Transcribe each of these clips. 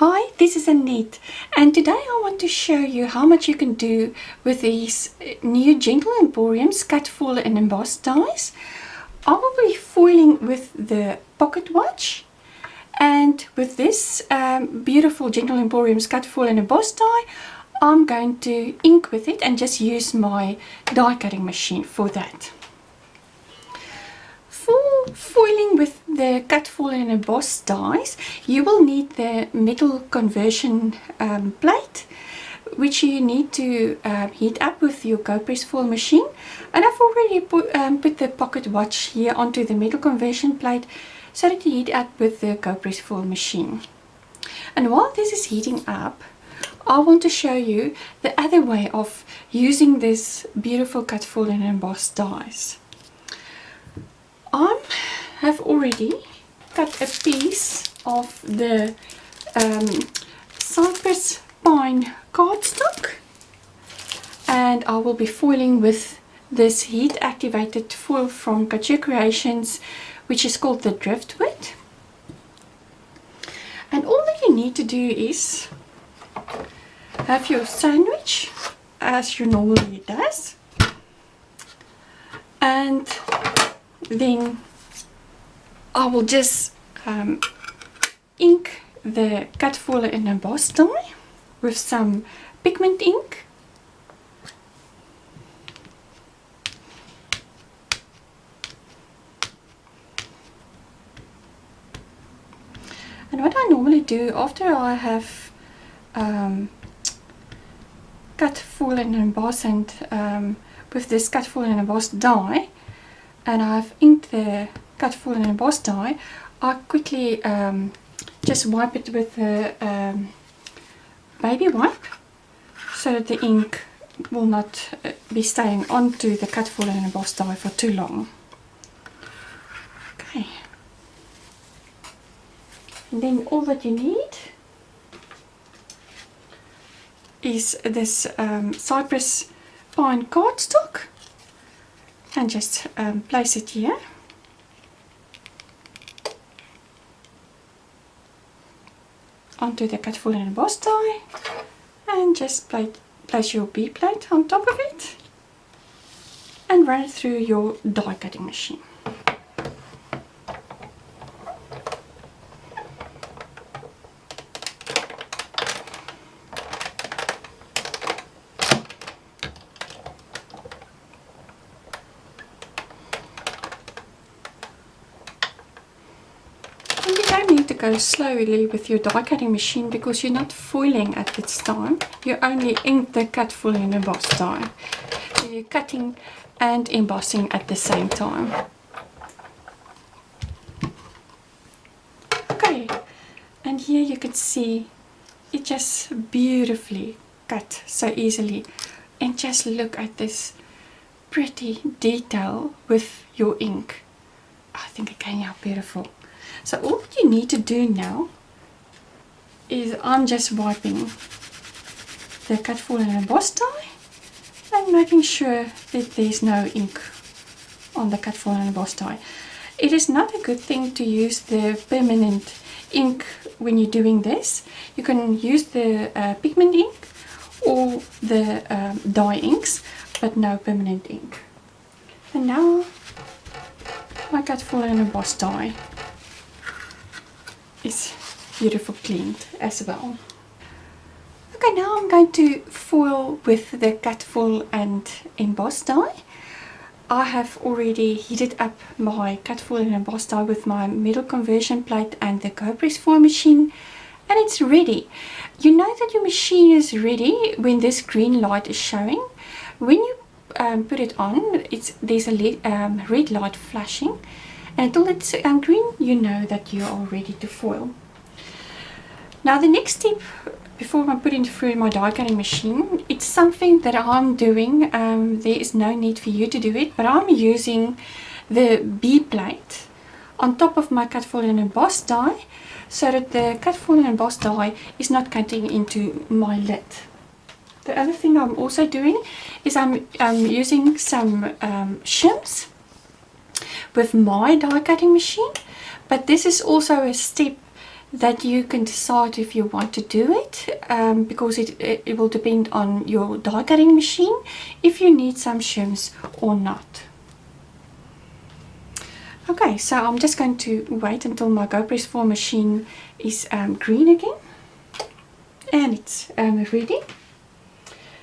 Hi, this is Anet, and today I want to show you how much you can do with these new Gentle Emporium's cut, foil and emboss dies. I will be foiling with the pocket watch, and with this beautiful Gentle Emporium's cut, foil and emboss die, I'm going to ink with it and just use my die cutting machine for that. For foiling with the cut, foil and emboss dies, you will need the metal conversion plate, which you need to heat up with your GoPress foil machine. And I've already put the pocket watch here onto the metal conversion plate so that you heat up with the GoPress foil machine. And while this is heating up, I want to show you the other way of using this beautiful cut, foil and emboss dies. I have already cut a piece of the cypress pine cardstock, and I will be foiling with this heat activated foil from Couture Creations, which is called the Driftwood. And all that you need to do is have your sandwich as you normally does, and then I will just ink the cut, foil and emboss die with some pigment ink. And what I normally do after I have cut, foil and emboss and with this cut, foil and emboss die, and I've inked the cut, foil and emboss die, I quickly just wipe it with a baby wipe so that the ink will not be staying onto the cut, foil and emboss die for too long. Okay. And then all that you need is this cypress pine cardstock, and just place it here. Onto the cut, foil and emboss die, and just place your B plate on top of it and run it through your die cutting machine. You don't need to go slowly with your die cutting machine because you're not foiling at this time. You only ink the cut, foil and emboss die. So you're cutting and embossing at the same time. Okay, and here you can see it just beautifully cut so easily. And just look at this pretty detail with your ink. I think again how beautiful. So all that you need to do now is I'm just wiping the cut, foil and emboss die and making sure that there's no ink on the cut, foil and emboss die. It is not a good thing to use the permanent ink when you're doing this. You can use the pigment ink or the dye inks, but no permanent ink. And now my cut, foil and emboss die is beautiful cleaned as well. Okay, now I'm going to foil with the cut, foil and emboss die. I have already heated up my cut, foil and emboss die with my metal conversion plate and the GoPress foil machine, and it's ready. You know that your machine is ready when this green light is showing. When you put it on, there's a red light flashing. And until it's green, you know that you are ready to foil. Now the next step, before I put it through my die cutting machine, it's something that I'm doing. There is no need for you to do it, but I'm using the B plate on top of my cut, foil and emboss die so that the cut, foil and emboss die is not cutting into my lid. The other thing I'm also doing is I'm using some shims with my die cutting machine, but this is also a step that you can decide if you want to do it, because it will depend on your die cutting machine if you need some shims or not. Okay, so I'm just going to wait until my GoPress 4 machine is green again, and it's ready.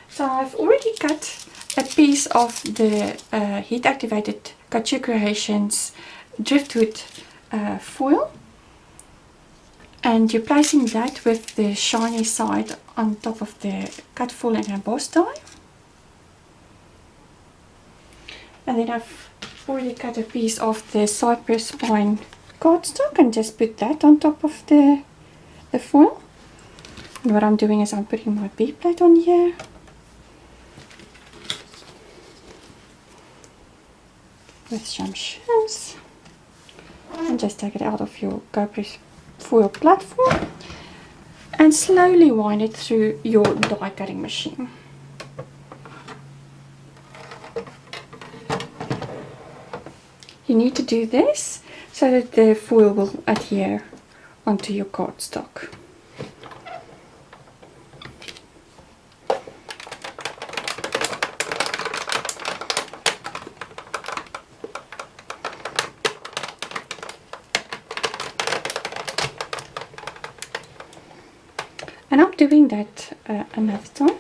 So I've already cut a piece of the heat activated Couture Creations driftwood foil, and you're placing that with the shiny side on top of the cut full and emboss die. And then I've already cut a piece of the cypress pine cardstock and just put that on top of the foil. And what I'm doing is I'm putting my B plate on here. With some shims. And just take it out of your GoPress foil platform and slowly wind it through your die cutting machine. You need to do this so that the foil will adhere onto your cardstock. And I'm doing that another time.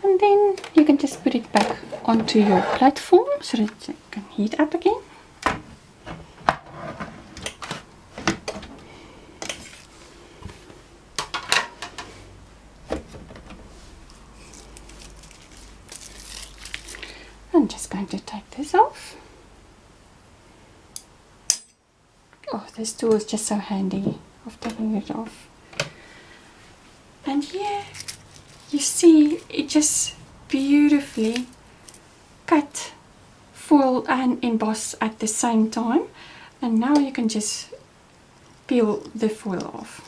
And then you can just put it back onto your platform so that it can heat up again. I'm just going to take this off. Oh, this tool is just so handy of taking it off. And here you see it just beautifully cut, foil and emboss at the same time. And now you can just peel the foil off.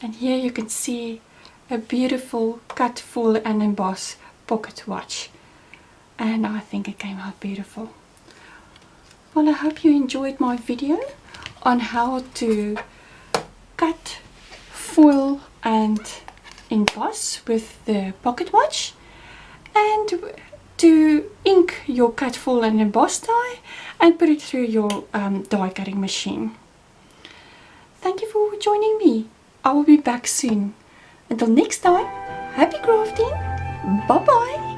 And here you can see a beautiful cut, foil and emboss pocket watch, and I think it came out beautiful. Well, I hope you enjoyed my video on how to cut, foil and emboss with the pocket watch, and to ink your cut, foil and emboss die and put it through your die cutting machine. Thank you for joining me. I will be back soon. Until next time, happy crafting. Bye bye.